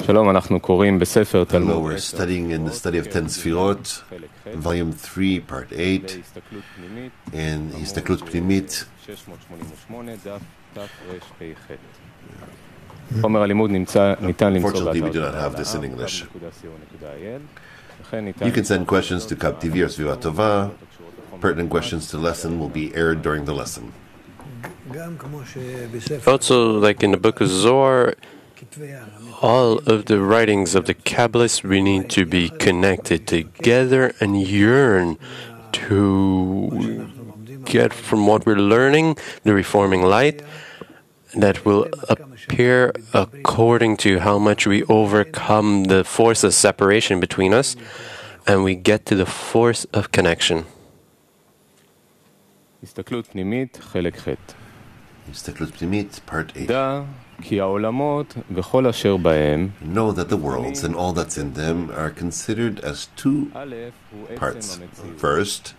Hello, we're studying in the study of 10 Szfírot, volume 3, part 8, in Histaklut Pnimit. Unfortunately, we do not have this in English. You can send questions to Kab TV or Szfíra Tova. Pertinent questions to lesson will be aired during the lesson. Also, like in the book of Zohar, all of the writings of the Kabbalists, we need to be connected together and yearn to get from what we're learning the reforming light that will appear according to how much we overcome the force of separation between us and we get to the force of connection. Histaklut Pnimit, חלק ח'. Histaklut Pnimit, part 8. Know that the worlds and all that's in them are considered as two parts. First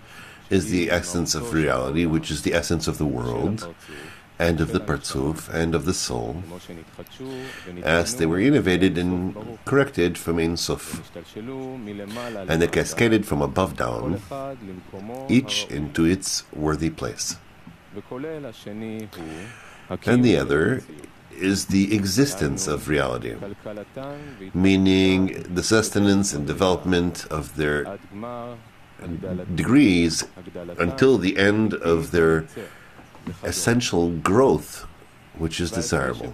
is the essence of reality, which is the essence of the world, and of the Partzuf, and of the soul, as they were innovated and corrected from Ein Sof, and they cascaded from above down, each into its worthy place. And the other is the existence of reality, meaning the sustenance and development of their degrees until the end of their essential growth, which is desirable.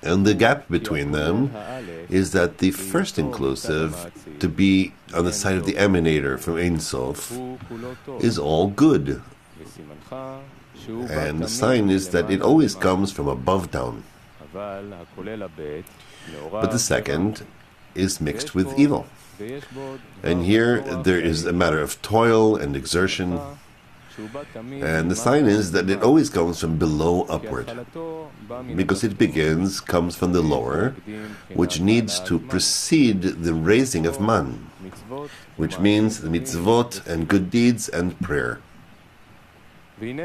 And the gap between them is that the first inclusive, to be on the side of the emanator from Ein Sof, is all good. And the sign is that it always comes from above down. But the second is mixed with evil. And here there is a matter of toil and exertion. And the sign is that it always comes from below upward, because it comes from the lower, which needs to precede the raising of man, which means the mitzvot and good deeds and prayer. In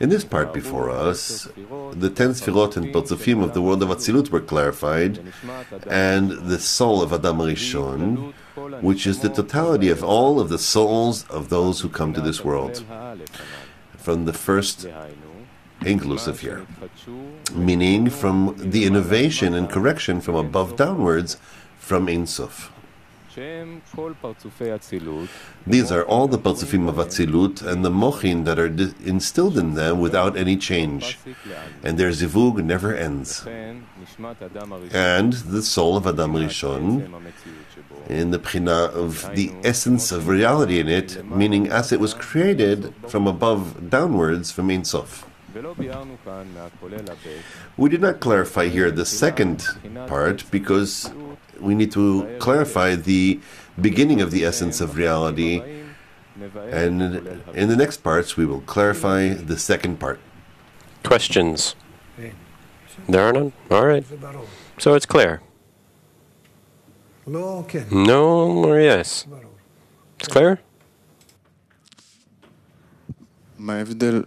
this part before us, the 10 Szfírot and Partzufim of the world of Atzilut were clarified, and the soul of Adam Rishon, which is the totality of all of the souls of those who come to this world, from the first inclusive here, meaning from the innovation and correction from above downwards from Ein Sof. These are all the Partzufim of Atzilut and the mochin that are instilled in them without any change, and their zivug never ends. And the soul of Adam Rishon, in the pchina of the essence of reality in it, meaning as it was created from above downwards from Ein Sof. We did not clarify here the second part because we need to clarify the beginning of the essence of reality, and in the next parts we will clarify the second part. Questions? There are none? All right. So it's clear. No or yes? It's clear? What's the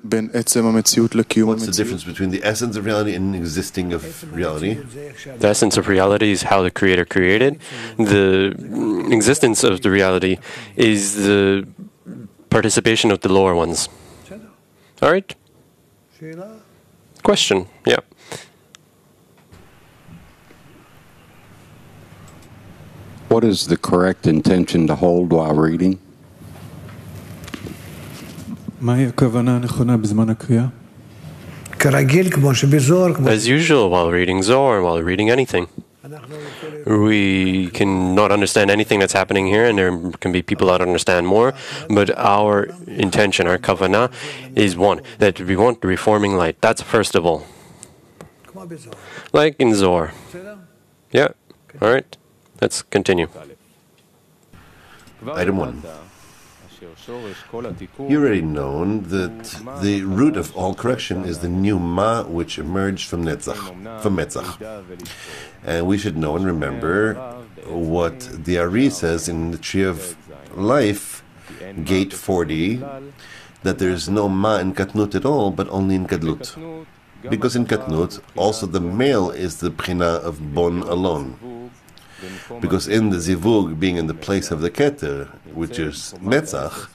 difference between the essence of reality and existing of reality? The essence of reality is how the Creator created. The existence of the reality is the participation of the lower ones. All right? Question, yeah. What is the correct intention to hold while reading? As usual, while reading Zohar, while reading anything, we cannot understand anything that's happening here, and there can be people that understand more, but our intention, our kavanah, is one, that we want the reforming light. That's first of all. Like in Zohar. Yeah, all right, let's continue. Item 1. You already know that the root of all correction is the new ma, which emerged from Metzach. And we should know and remember what the Ari says in the Tree of Life, Gate 40, that there is no ma in Katnut at all, but only in Gadlut. Because in Katnut, also the male is the Bchina of Bon alone. Because in the Zivug, being in the place of the Keter, which is Netzach,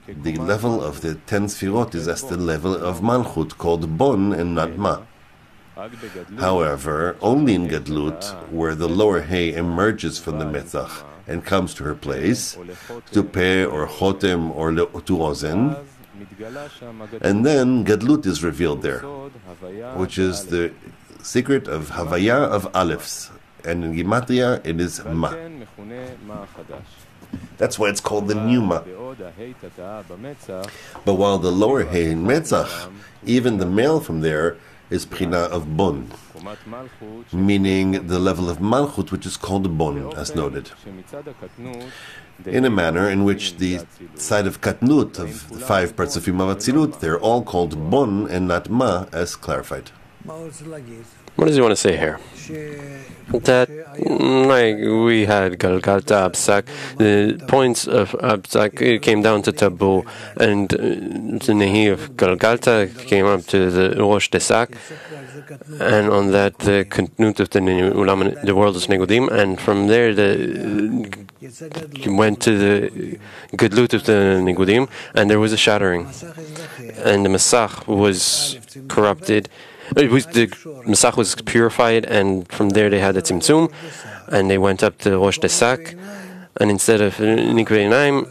the level of the 10 Sfirot is as the level of Malchut, called Bon and not Ma. However, only in Gadlut, where the lower Hay emerges from the Netzach and comes to her place, to Peh or Chotem or to Ozen, and then Gadlut is revealed there, which is the secret of Havaya of Alephs, and in Gematria it is Ma. That's why it's called the new Ma. But while the lower Hay in Netzach, even the male from there is Bchina of Bon, meaning the level of Malchut, which is called Bon, as noted, in a manner in which the side of Katnut, of the 5 parts of Atzilut, they're all called Bon and not Ma, as clarified. What does he want to say here? That, like we had Galgalta, Absak, the points of Absak, it came down to Tabu, and the Nehi of Galgalta came up to the Rosh Desak, and on that the Knut of the world is Negudim, and from there went to the Gedlut of the Negudim, and there was a shattering, and the Masach was corrupted. The Masach was purified, and from there they had the Tzimtzum, and they went up to Rosh Desak, and instead of Nikvei Naim,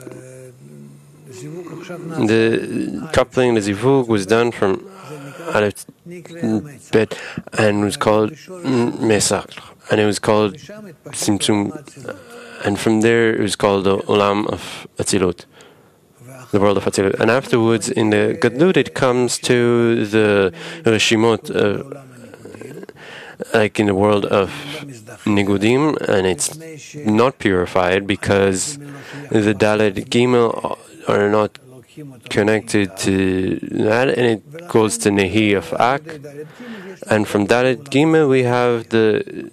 the coupling, the Zivug, was done from Aleph Bet, and was called Mesach, and it was called Tzimtzum, and from there it was called the Olam of Atzilut, the world of Atzilut. And afterwards, in the Gadlut, it comes to the Reshimot, like in the world of Nigudim, and it's not purified because the Dalet Gimel are not connected to that, and it goes to Nehi of Ak. And from Dalet Gimel, we have the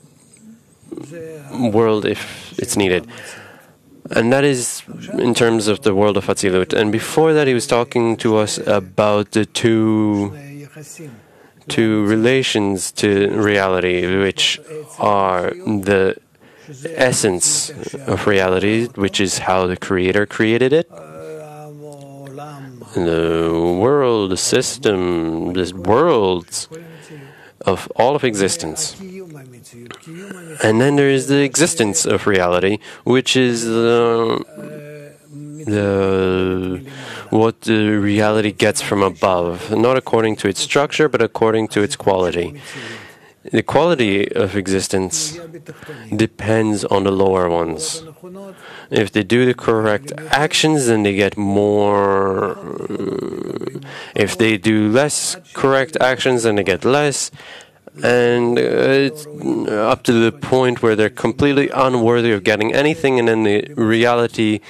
world if it's needed. And that is in terms of the world of Atzilut. And before that, he was talking to us about the two relations to reality, which are the essence of reality, which is how the Creator created it. The world, the system, the worlds of all of existence. And then there is the existence of reality, which is what the reality gets from above, not according to its structure, but according to its quality. The quality of existence depends on the lower ones. If they do the correct actions, then they get more. If they do less correct actions, then they get less. And it's up to the point where they're completely unworthy of getting anything, and then the reality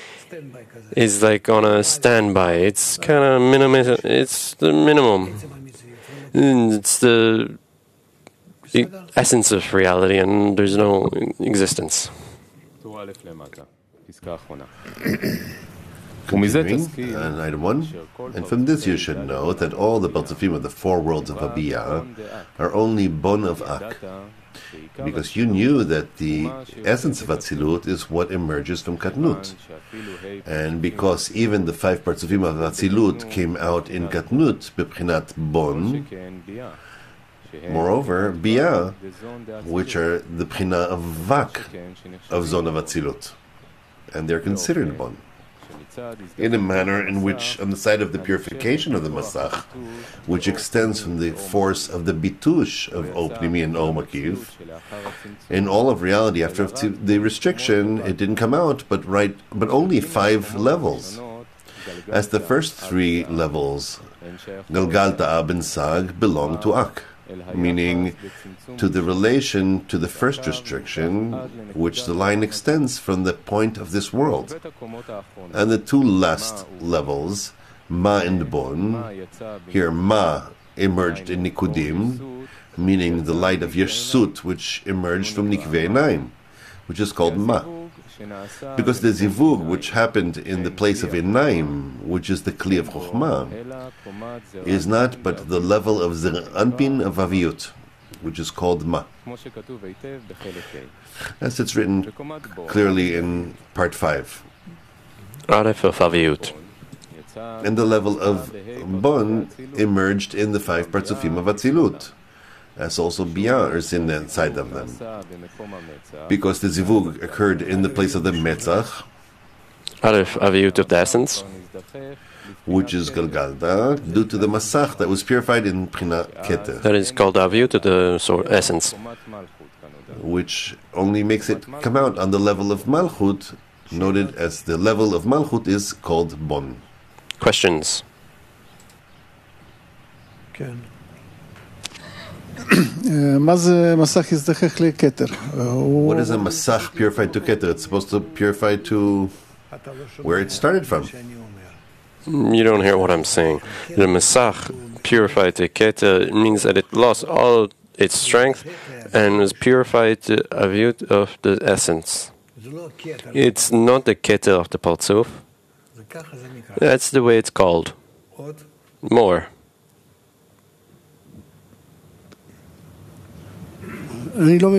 is like on a standby. It's kind of it's the minimum. It's the essence of reality, and there's no existence. And item 1, and from this you should know that all the Baltzafim of the 4 worlds of Abiyah are only Bon of Ak, because you knew that the essence of Atzilut is what emerges from Katnut, and because even the 5 Partzufim of Atzilut came out in Katnut, Bepchinat Bon, moreover, Biyah, which are the Pchina of Vak, of Zon of Atzilut, and they're considered Bon, in a manner in which, on the side of the purification of the Masach, which extends from the force of the Bitush of O Pnimi and O Makiv, in all of reality, after the restriction, it didn't come out, but only 5 levels. As the first 3 levels, Galgalta, Ab, and Sag, belong to Ak, meaning to the relation to the first restriction, which the line extends from the point of this world. And the 2 last levels, Ma and Bon, here Ma emerged in Nikudim, meaning the light of Yeshut, which emerged from Nikvei Naim, which is called Ma. Because the zivug, which happened in the place of Einaim, which is the kli of Chokhmah, is not but the level of the anpin of Aviyut, which is called Ma. As it's written clearly in part 5. Aleph of Aviyut. And the level of Bon emerged in the 5 Partzufim of Atzilut, as also beyond or in the inside of them. Because the Zivug occurred in the place of the Metzach, Aleph Aviyut of the essence, which is Galgalta, due to the Masach that was purified in Pchina Keter, that is called Aviyut of the essence, which only makes it come out on the level of Malchut, noted as the level of Malchut is called Bon. Questions? What is a Masach purified to Keter? It's supposed to purify to where it started from. You don't hear what I'm saying. The Masach purified to Keter means that it lost all its strength and was purified to Aviyut of the essence. It's not the Keter of the Partzuf. That's the way it's called. More. I don't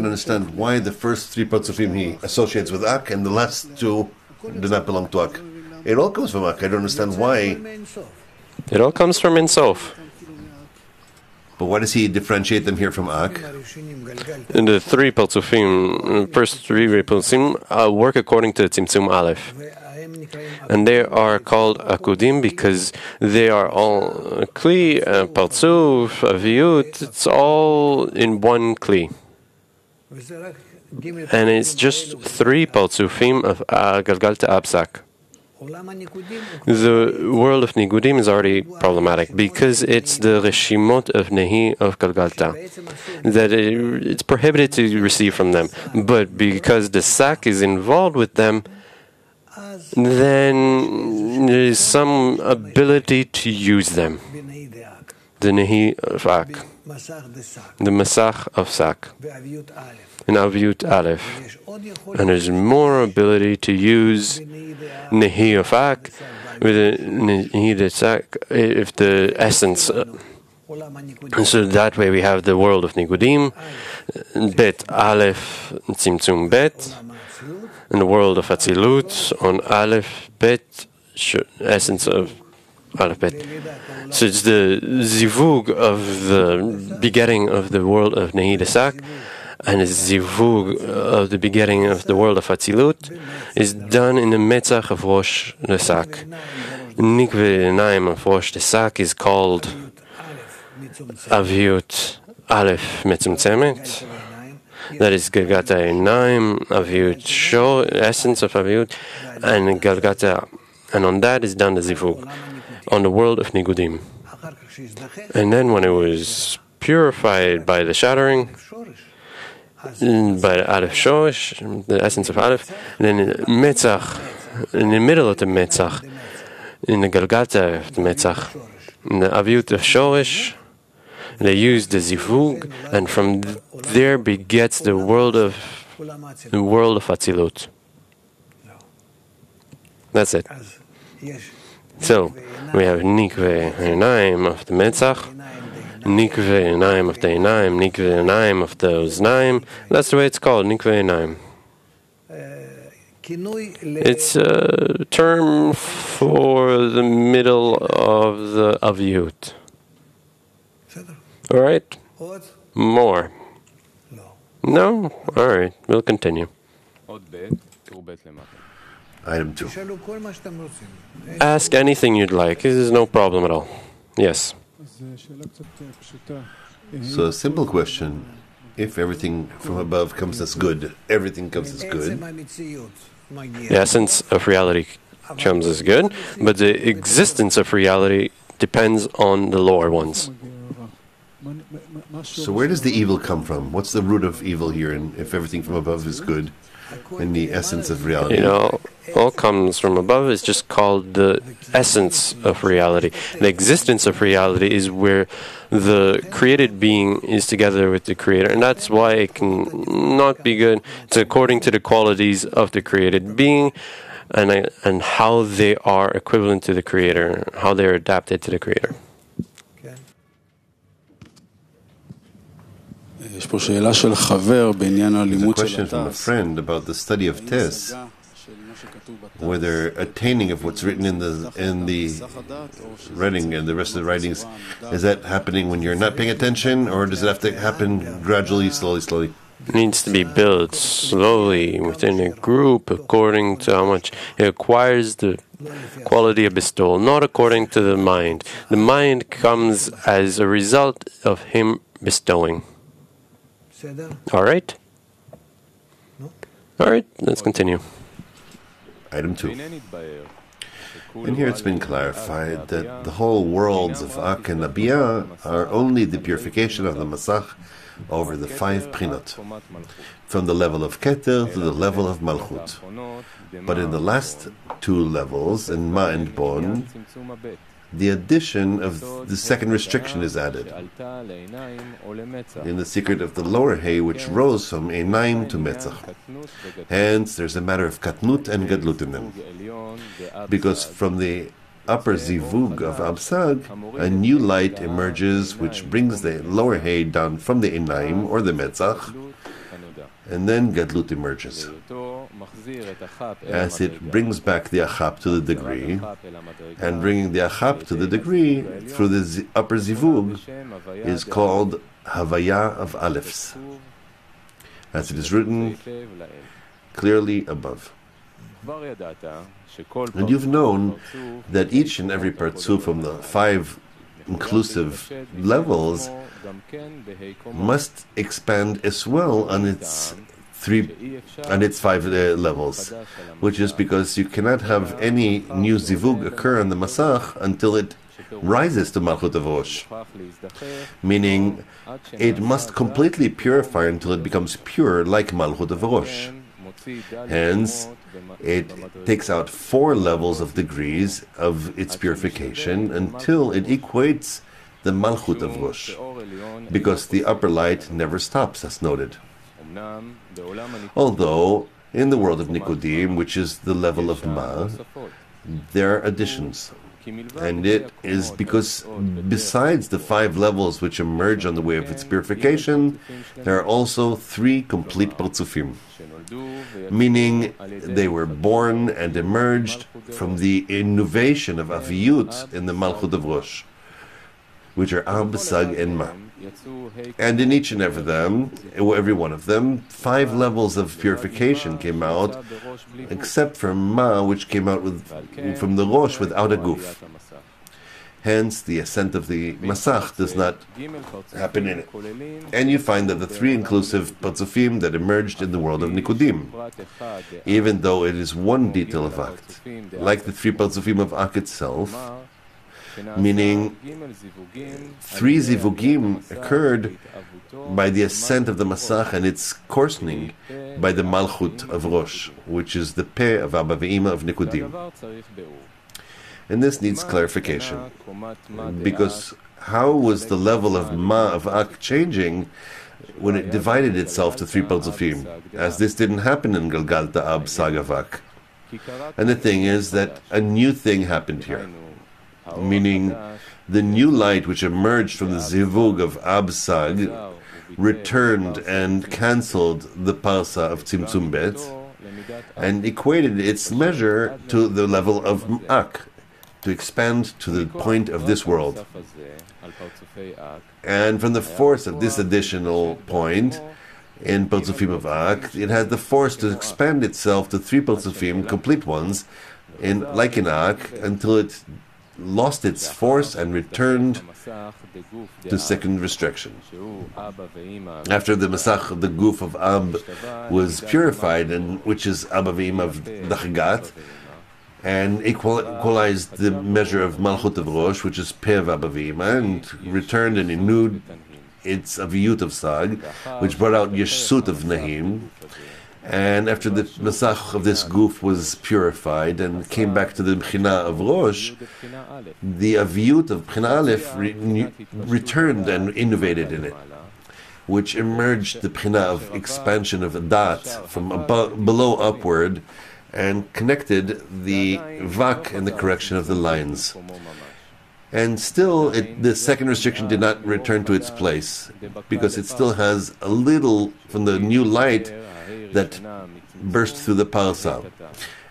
understand why the first 3 Partzufim he associates with Ak and the last 2 do not belong to Ak. It all comes from Ak. I don't understand why. It all comes from Ein Sof. But why does he differentiate them here from Ak? In the 3 Partzufim, first 3 Partzufim work according to Tzimtzum Aleph. And they are called Akudim because they are all Kli, Partzuf, Aviyut, it's all in one Kli. And it's just 3 Partzufim of Galgalta Absak. The world of Nigudim is already problematic because it's the Reshimot of Nehi of Galgalta that it's prohibited to receive from them. But because the Sak is involved with them, then there is some ability to use them. The Nehi of Ak, the Masach of Sak, and Aviyut Aleph. And there's more ability to use Nehi of Ak with Nehi of Sak, if the essence. And so that way we have the world of Nigudim, Bet Aleph, Tzimtzum Bet, and the world of Atzilut on Aleph Bet, essence of Aleph Bet. So it's the zivug of the begetting of the world of Nehi Sak, and the zivug of the begetting of the world of Atzilut is done in the Metzach of Rosh Sak. Nikve Naim of Rosh Sak is called Aviyut Aleph Metzumtzemet. That is Galgata Einaim, Aviyut Sho, essence of Aviyut, and Galgata, and on that is done the Zivug, on the world of Nigudim. And then when it was purified by the shattering, by Aleph Shosh, the essence of Aleph, and then in Metzach, in the middle of the Metzach, in the Galgata of the Metzach, in the Aviyut of Shoresh, they use the zivug, and from there begets the world of Atzilut. That's it. So we have Nikve Einaim of the Metzach, Nikve Einaim of the Einaim, Nikve Einaim of the Uznaim. That's the way it's called, Nikve Einaim. It's a term for the middle of the Aviyut. All right? More? No? All right. We'll continue. Item 2. Ask anything you'd like. This is no problem at all. Yes. So a simple question. If everything from above comes as good, everything comes as good. The essence of reality comes as good, but the existence of reality depends on the lower ones. So where does the evil come from? What's the root of evil here? And if everything from above is good, in the essence of reality? All comes from above is just called the essence of reality. The existence of reality is where the created being is together with the creator, and that's why it can not be good. It's according to the qualities of the created being and how they are equivalent to the creator, how they are adapted to the creator. There's a question from a friend about the study of Tes, whether attaining of what's written in the writing and the rest of the writings, is that happening when you're not paying attention, or does it have to happen gradually, slowly? It needs to be built slowly within a group according to how much it acquires the quality of bestowal, not according to the mind. The mind comes as a result of him bestowing. All right? All right, let's continue. Item 2. And here it's been clarified that the whole worlds of Ak and Abiyah are only the purification of the Masach over the 5 Prinot, from the level of Keter to the level of Malchut. But in the last 2 levels, in Ma and Bon, the addition of the second restriction is added, in the secret of the lower hay, which rose from Einaim to Metzach. Hence, there's a matter of Katnut and Gadlut in them, because from the upper zivug of Absag, a new light emerges which brings the lower hay down from the Einaim or the Metzach, and then Gadlut emerges, as it brings back the Achap to the degree, and bringing the Achap to the degree through the upper zivug is called Havaya of Alephs, as it is written clearly above. And you've known that each and every partsuf from the 5 inclusive levels must expand as well on its 5 levels, which is because you cannot have any new zivug occur on the Masach until it rises to Malchut of Rosh, meaning it must completely purify until it becomes pure like Malchut of Rosh. Hence, it takes out 4 levels of degrees of its purification until it equates the Malchut of Rosh, because the upper light never stops, as noted. Although, in the world of Nikodim, which is the level of Ma, there are additions. And it is because besides the 5 levels which emerge on the way of its purification, there are also 3 complete Partsufim, meaning they were born and emerged from the innovation of Aviyut in the Malchut of Rosh, which are Ab, Sag, and Ma. And in each and every one of them, 5 levels of purification came out, except for Ma, which came out from the Rosh without a guf. Hence, the ascent of the Masach does not happen in it. And you find that the 3 inclusive Partsufim that emerged in the world of Nikodim, even though it is one detail of Ak, like the 3 Partsufim of Ak itself, meaning 3 zivugim occurred by the ascent of the Masach and its coarsening by the Malchut of Rosh, which is the Peh of Abba Ve'ima of Nikodim. And this needs clarification, because how was the level of Ma of Ak changing when it divided itself to 3 Partsufim, as this didn't happen in Galgalta Ab Sag of Ak? And the thing is that a new thing happened here, meaning the new light which emerged from the zivug of Ab Sag returned and cancelled the parsa of Tzimtzum Bet and equated its measure to the level of Ak, to expand to the point of this world. And from the force of this additional point in Partsufim of Ak, it had the force to expand itself to 3 Partsufim, complete ones, like in Ak, until it lost its force and returned to second restriction. After the Masach, the Guf of Ab was purified, and which is Abba Ve'im of Dachagat, and equalized the measure of Malchut of Rosh, which is Peh of Abba Ve'im, and returned and renewed its aviyut of Sag, which brought out Yeshut of Nahim. And after the Masach of this goof was purified and came back to the Bchina of Rosh, the aviyut of Bchina Aleph returned and innovated in it, which emerged the Bchina of expansion of Dat from below upward and connected the Vak and the correction of the lines. And still, the second restriction did not return to its place, because it still has a little from the new light that burst through the parsa.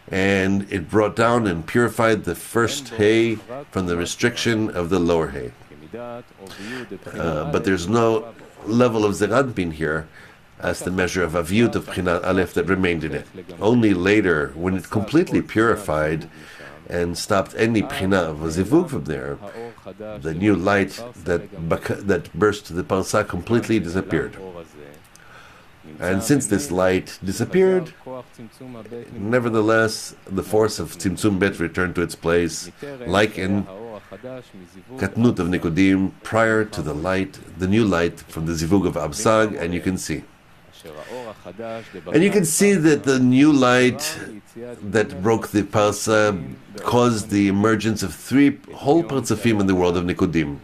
And it brought down and purified the first hay from the restriction of the lower hay. But there's no level of Zeradbin here as the measure of aviyut of Bchinat Aleph that remained in it. Only later, when it completely purified and stopped any Bchina of a Zivug from there, the new light that burst to the Parsa completely disappeared. And since this light disappeared, nevertheless, the force of Tzimtzum Bet returned to its place, like in Katnut of Nikodim, prior to the light, the new light from the Zivug of Absag, and you can see. And you can see that the new light that broke the Parsa caused the emergence of three whole Partzafim in the world of Nikodim,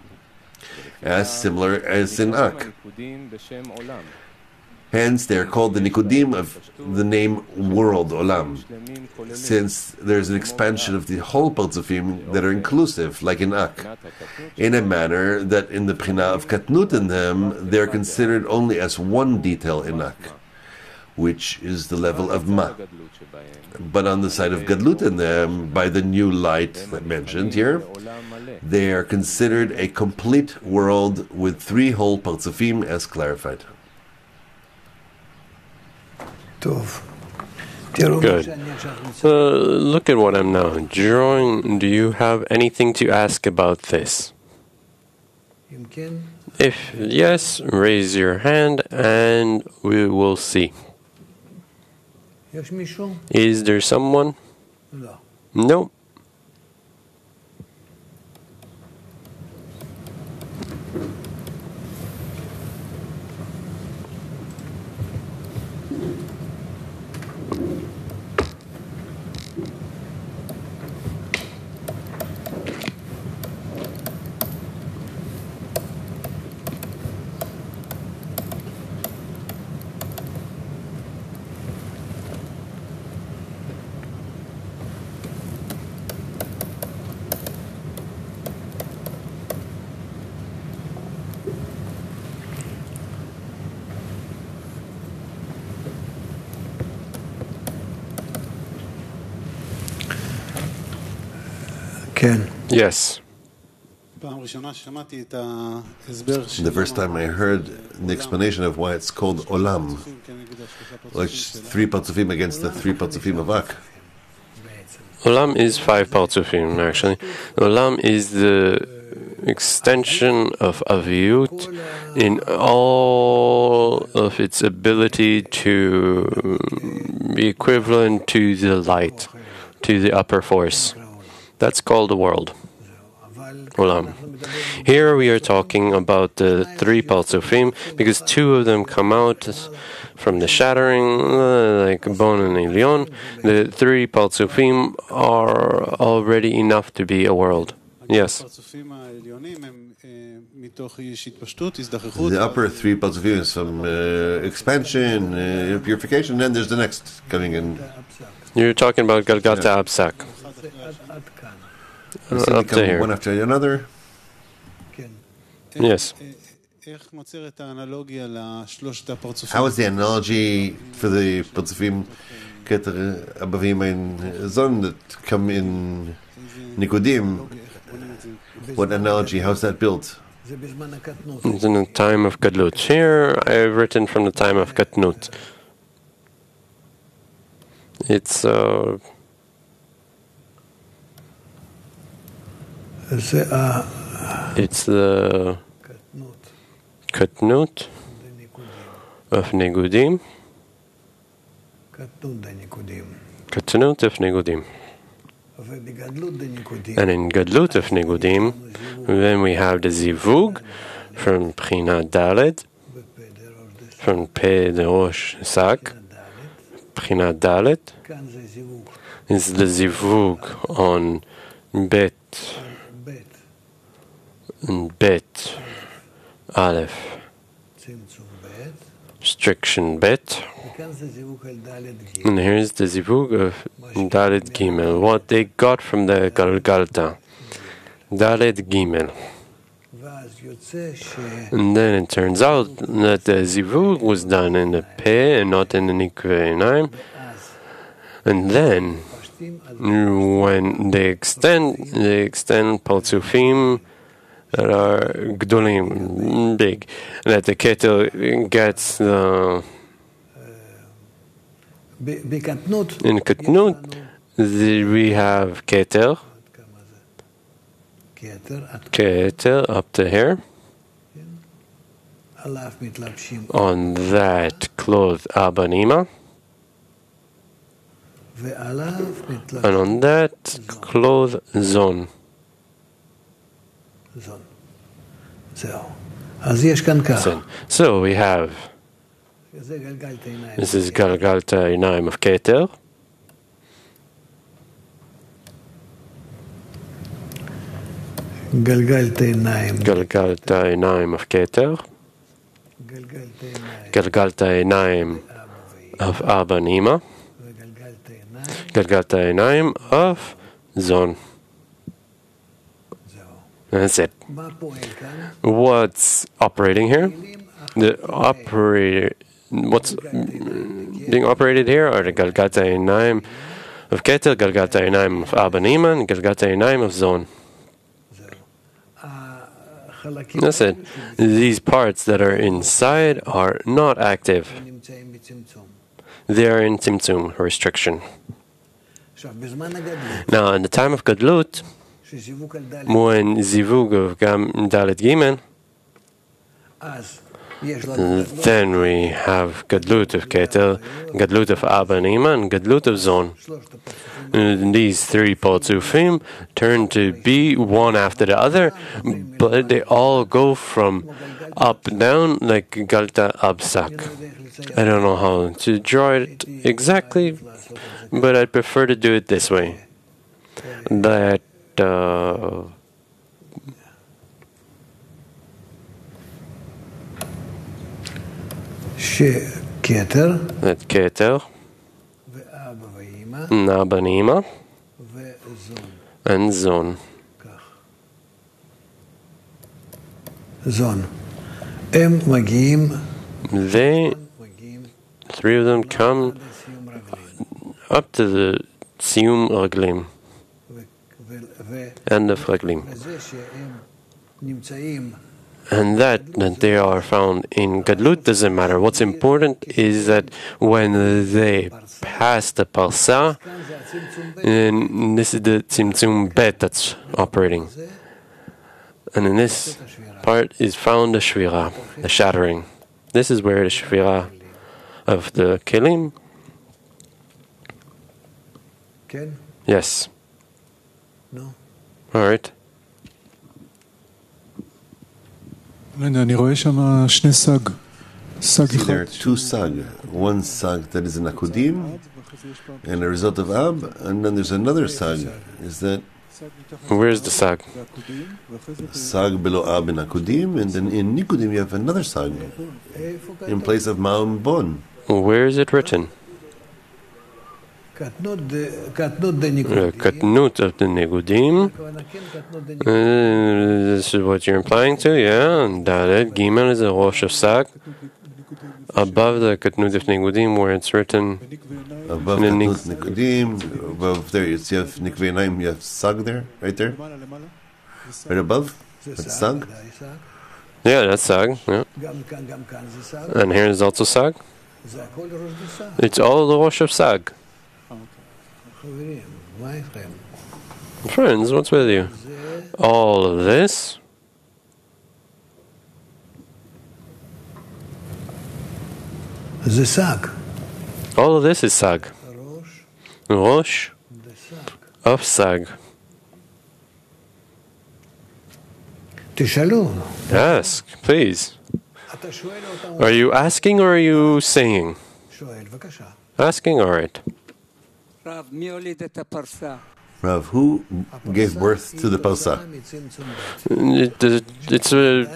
as similar as in Ak. Hence, they are called the Nikodim of the name world, Olam, since there's an expansion of the whole Partzafim that are inclusive, like in Ak, in a manner that in the Bchina of Katnut in them, they are considered only as one detail in Ak, which is the level of Ma. But on the side of Gadlut in them, by the new light that mentioned here, they are considered a complete world with three whole Partzafim as clarified. Good. Look at what I'm now drawing. Do you have anything to ask about this? If yes, raise your hand and we will see. Is there someone? No. Yes. The first time I heard the explanation of why it's called Olam, which three Partzufim against the three Partzufim of Ak. Olam is five Partzufim, actually. Olam is the extension of Aviyut in all of its ability to be equivalent to the light, to the upper force. That's called the world. Olam. Here we are talking about the three Partzufim, because two of them come out from the shattering, like Bon and Elyon. The three Partzufim are already enough to be a world. Yes. The upper three Partzufim is from expansion, purification, and then there's the next coming in. You're talking about Galgata Absak. Up to here. One after another. Yes. How is the analogy for the Partzufim, Keter, Abavim, and Zon that come in Nikodim? What analogy? How's that built? It's in the time of Gadlut. Here I've written from the time of Katnut. It's the Katnut of Negudim. Katnut of Negudim. And in Gadlut of Negudim, then we have the Zivug from Bchina Dalet, from Pe de Rosh Sag. Bchina Dalet is the zivug on Bet and Bet Aleph, restriction Bet, and here's the zivug of Dalet Gimel, what they got from the Galgalta. Dalet Gimel. And then it turns out that the zivug was done in the Peh and not in the Nikveh Einaim. And then, when they extend Paltzufim that are Gdolim, big, that the Ketel gets the... In Katnut, we have Keter. Keter up to here. On that cloth Abanima. And on that cloth Zon. So we have, this is Galgalta Einaim of Keter. Galgalta Einaim of Keter. Galgalta Einaim of Abanima. Galgalta Einaim of Zon. That's it. What's operating here? What's being operated here are the Galgalta Einaim of Keter, Galgalta Einaim of Abanima, and Galgalta Einaim of Zon. That's it. These parts that are inside are not active. They are in Tzimtzum, restriction. Now, in the time of Gadlut, when Zivug of Dalet Gimel, then we have Gadlut of Keter, Gadlut of Abanima, and Gadlut of Zon. And these three Paltzufim turn to be one after the other, but they all go from up down like Galta Absak. I don't know how to draw it exactly, but I prefer to do it this way. That Keter, Abanima, and Zon. They, three of them, come up to the Siyum Raglim, end of Raglim. And that they are found in Gadlut doesn't matter. What's important is that when they pass the Parsa, and this is the Tzimtzum Bet that's operating. And in this part is found the Szfíra, the shattering. This is where the Szfíra of the Kelim. Yes. No. All right. There are two sag. One sag that is an akudim, and a result of ab, and then there's another sag. Is that? Where's the sag? Sag below ab in akudim, and then in nikudim you have another sag in place of ma'am bon. Where is it written? Katnut of the Negudim. This is what you're implying to, yeah. And Dalet Gimel is a Rosh of Sag. Above the Katnut of Negudim, where it's written. Above Katnut Negudim, above there, you have Nikveh Einaim, you have Sag there, right there. Right above? That's Sag? Yeah, that's Sag. Yeah. And here is also Sag. It's all the Rosh of Sag. Friends, what's with you? All of this? All of this is Sag. Rosh of Sag. Ask, please. Are you asking or are you saying? Asking, all right. Rav, who gave birth to the Parsa? It's a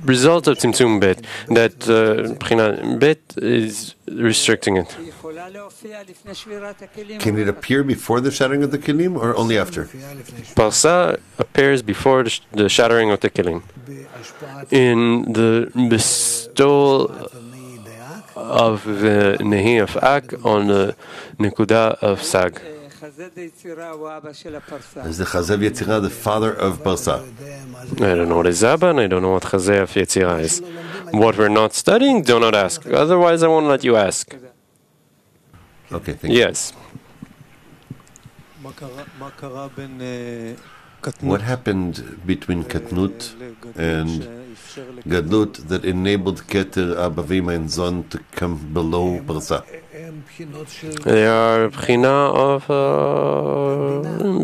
result of Tzimtzum Bet, that B'china Bet is restricting it. Can it appear before the shattering of the Kelim or only after? Parsa appears before the shattering of the Kelim. In the bestowal of the Nehi of Ak on the Nekuda of Sag. Is the Chazev Yetzirah the father of Parsa? I don't know what is Abba, and I don't know what Chazev Yetzirah is. What we're not studying, do not ask. Otherwise, I won't let you ask. Okay, thank you. Yes. What happened between Katnut and Gadlut that enabled Keter, Abba, Vima, and Zon to come below Parsa? They are B'china of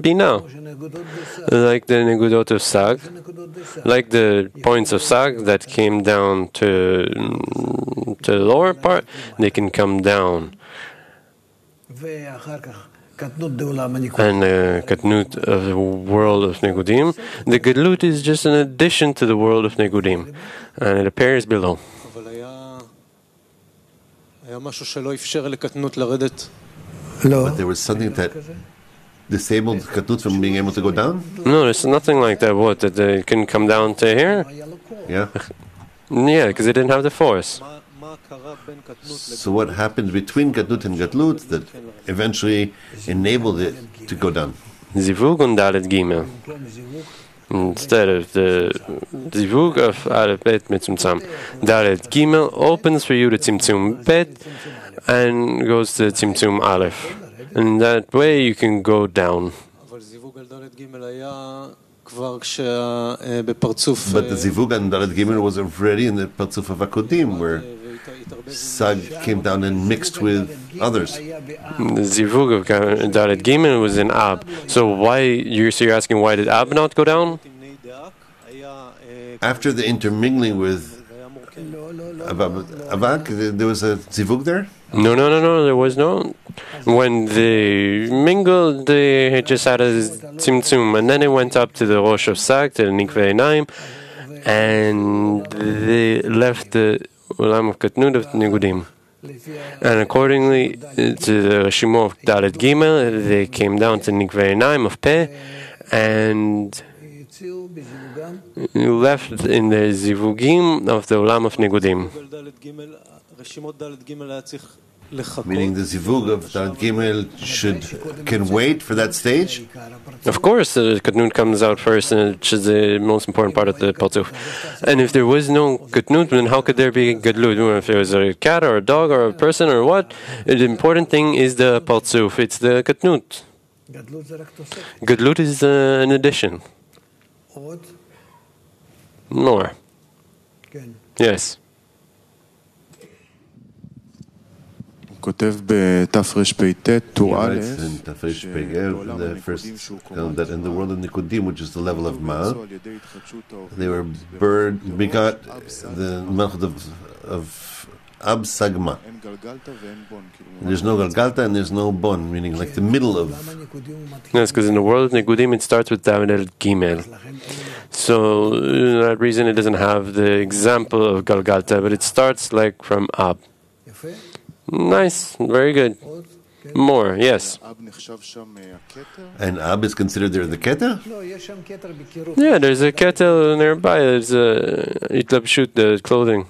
Bina, like the Negudot of Sag, like the points of Sag that came down to the lower part, they can come down. And the Katnut of the world of Negudim, the Gadlut is just an addition to the world of Negudim, and it appears below. But there was something that disabled Katnut from being able to go down? No, there's nothing like that. What, that they couldn't come down to here? Yeah. Yeah, because they didn't have the force. So what happened between Katnut and Gadlut that eventually enabled it to go down? Zivug und Dalet Gimel. Instead of the Zivug of Aleph Bet Mitzumtzam, Dalet Gimel opens for you the Tzimtzum Bet and goes to Tzimtzum Aleph. And that way you can go down. But the Zivug and Dalet Gimel was already in the Partzuf of Akodim, where Sag came down and mixed with others. The Zivug of Dalet Gimel was in Ab. So you're asking why did Ab not go down? After the intermingling with Avak, there was a Zivug there? No, there was no. When they mingled, they just had a Tzimtzum, and then it went up to the Rosh of Sag, to the Nikvei Naim, and they left the Ulam of Katnut of Negudim. And accordingly to the Rishimo of Dalet Gimel, they came down to Nikvei Naim of Peh, and left in the Zivugim of the Ulam of Negudim. Meaning the Zivug of Dalet Gimel can wait for that stage? Of course, the Katnut comes out first, and which is the most important part of the Partzuf. And if there was no Katnut, then how could there be Gadlut? If there was a cat or a dog or a person or what? The important thing is the Partzuf. It's the Katnut. Gadlut is an addition. More. Yes. He writes in Tafresh the first that in the world of Nikudim, which is the level of Ma, they were begot the Malchut of Ab Sagma. There's no Galgalta and there's no Bon, meaning like the middle of. Yes, because in the world of Nikudim it starts with Dalet Gimel. So, for that reason, it doesn't have the example of Galgalta, but it starts like from Ab. Nice, very good. More, yes. And Ab is considered there the Keter? Yeah, there's a ketel nearby. There's a Itlabshut, the clothing.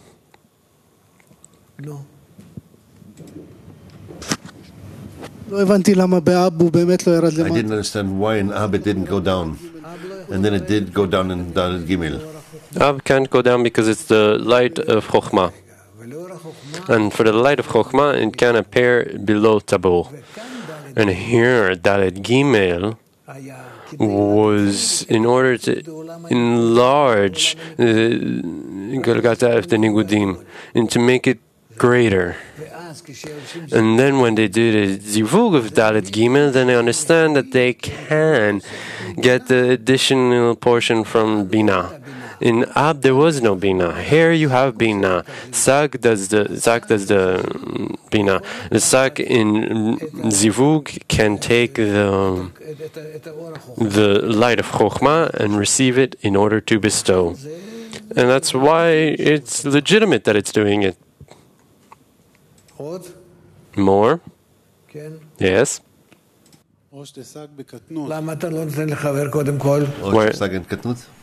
I didn't understand why in Ab it didn't go down. And then it did go down in Dalet Gimel. Ab can't go down because it's the light of Chokhmah. And for the light of Chokhmah, it can appear below Tabor. And here, Dalet Gimel was in order to enlarge the Galgata of the Nigudim and to make it greater. And then when they do the Zivug of Dalet Gimel, then they understand that they can get the additional portion from Bina. In Ab there was no bina. Here you have bina. Zak does the bina. The Zak in zivug can take the light of chokhmah and receive it in order to bestow, and that's why it's legitimate that it's doing it. More? Yes.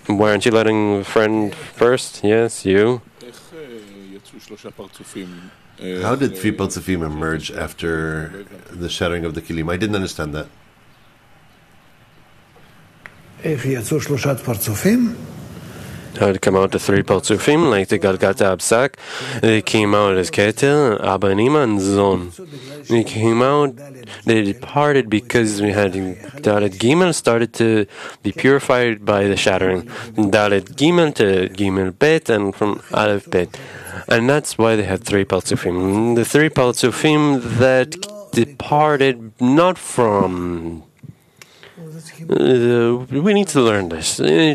Why aren't you letting a friend first? Yes, you. How did three Partsufim emerge after the shattering of the Kilim? I didn't understand that. How did it come out to three Partsufim, like the Galgata Absak? They came out as Ketel, Abba and Ima, and Zon. They came out, they departed because we had Dalet Gimel started to be purified by the shattering. Dalet Gimel to Gimel Bet, and from Aleph Bet. And that's why they had three Partsufim. The three Partsufim that departed not from... we need to learn this. They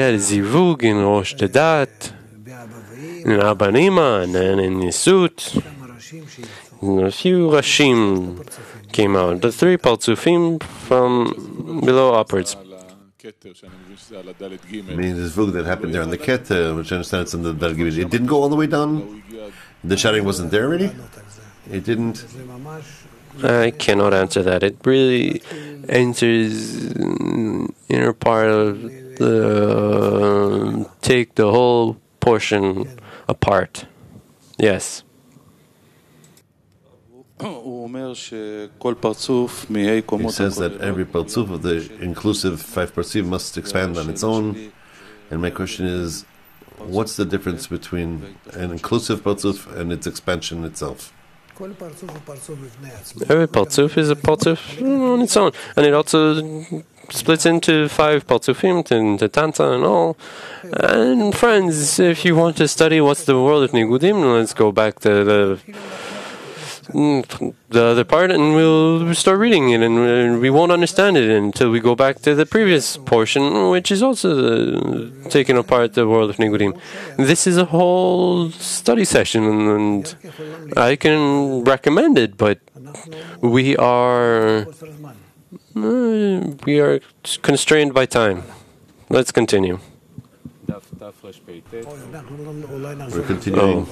had Zivug in Rosh Dedat, in Abanima, and then in Yisut. A few Rashim came out. The three Partsufim from below upwards. I mean, this Zivug that happened there on the Keter, which I understand it's in the Dal Gimel, it didn't go all the way down? The shattering wasn't there already? It didn't? I cannot answer that. It really enters inner part of the take the whole portion apart. Yes. He says that every Partsuf of the inclusive five Partsuf must expand on its own. And my question is, what's the difference between an inclusive Partsuf and its expansion itself? Every Partsuf is a Partsuf on its own, and it also splits into five Partsufim, the Tanta and all. And friends, if you want to study what's the world of Nigudim, let's go back to the other part, and we'll start reading it, and we won't understand it until we go back to the previous portion, which is also taking apart the world of Nigudim. This is a whole study session, and I can recommend it, but we are constrained by time. Let's continue. We're continuing.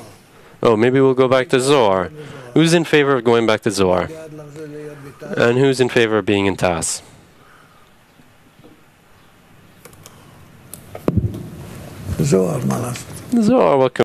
Oh, maybe we'll go back to Zohar. Who's in favor of going back to Zohar? And who's in favor of being in Tas? Zohar, Zohar, welcome.